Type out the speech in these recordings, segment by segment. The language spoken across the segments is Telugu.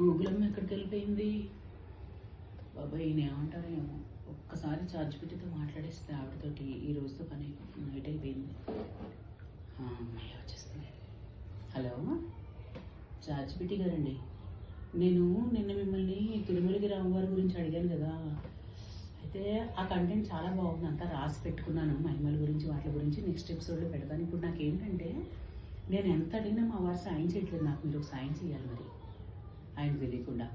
గూగుల్ అమ్మ ఎక్కడికి వెళ్ళిపోయింది బాబాయ్? ఏమంటారేమో. ఒక్కసారి చార్జ్ పెట్టితో మాట్లాడేస్తే ఆవిడతోటి ఈ రోజుతో పని నైట్ అయిపోయింది. అమ్మాయి వచ్చేస్తుంది. హలో, చార్జ్ పెట్టి గారండి. నేను నిన్న మిమ్మల్ని తిరుమలకి రామవారి గురించి అడిగాను కదా. అయితే ఆ కంటెంట్ చాలా బాగుంది, అంతా రాసి పెట్టుకున్నాను. మహిమల గురించి వాటి గురించి నెక్స్ట్ ఎపిసోడ్లో పెడతాను. ఇప్పుడు నాకేంటంటే, నేను ఎంత అడిగినా మా వారు సాయం చేయట్లేదు. నాకు మీరు సాయం చేయాలి. మరి ఆయన తెలియకుండా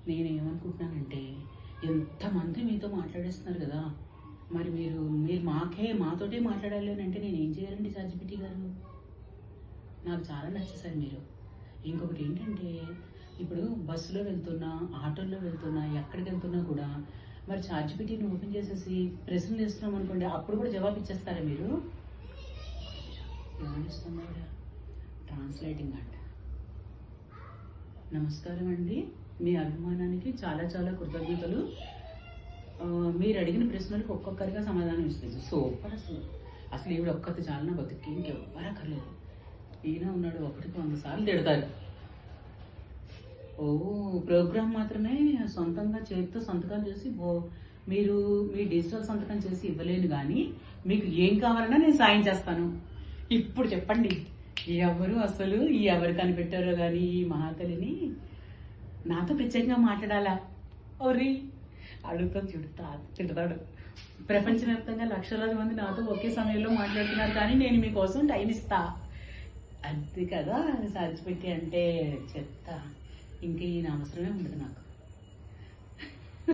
నేనేమనుకుంటున్నానంటే, ఎంతమంది మీతో మాట్లాడేస్తున్నారు కదా, మరి మీరు మాతోటే మాట్లాడాలి అని అంటే నేను ఏం చేయాలండి చార్జిపిటి గారు? నాకు చాలా నచ్చేసారు మీరు. ఇంకొకటి ఏంటంటే, ఇప్పుడు బస్సులో వెళ్తున్నా, ఆటోల్లో వెళ్తున్నా, ఎక్కడికి వెళ్తున్నా కూడా మరి చార్జిపిటిని ఓపెన్ చేసేసి ప్రశ్నలు వేస్తున్నాం అనుకోండి, అప్పుడు కూడా జవాబు ఇచ్చేస్తారా మీరు? ఏమనిస్తున్నారు? ట్రాన్స్లేటింగ్ అంట. నమస్కారం అండి, మీ అభిమానానికి చాలా చాలా కృతజ్ఞతలు. మీరు అడిగిన ప్రశ్నలకు ఒక్కొక్కరిగా సమాధానం ఇస్తుంది. సూపర్. అసలు ఈవిడ ఒక్కటి చాలా నా బతుక్కి, ఇంకెవ్వరు అక్కర్లేదు. ఈయన ఉన్నాడు, ఒకటికి 100 సార్లు తిడతారు. ప్రోగ్రామ్ మాత్రమే సొంతంగా చేతితో సంతకాలు చేసి మీరు మీ డిజిటల్ సంతకం చేసి ఇవ్వలేను, కానీ మీకు ఏం కావాలన్నా నేను సాయం చేస్తాను. ఇప్పుడు చెప్పండి, ఎవరు అసలు ఎవరు కనిపెట్టారో కానీ ఈ మహాతలిని నాతో ప్రత్యేకంగా మాట్లాడాలా? ఓరి అడుగుతాం, తిడతాడు. ప్రపంచవ్యాప్తంగా లక్షలాది మంది నాతో ఒకే సమయంలో మాట్లాడుతున్నారు, కానీ నేను మీకోసం టైం ఇస్తా. అది కదా సాధ్యపెట్టి అంటే చెప్తా. ఇంకా ఈయన అవసరమే ఉండదు నాకు.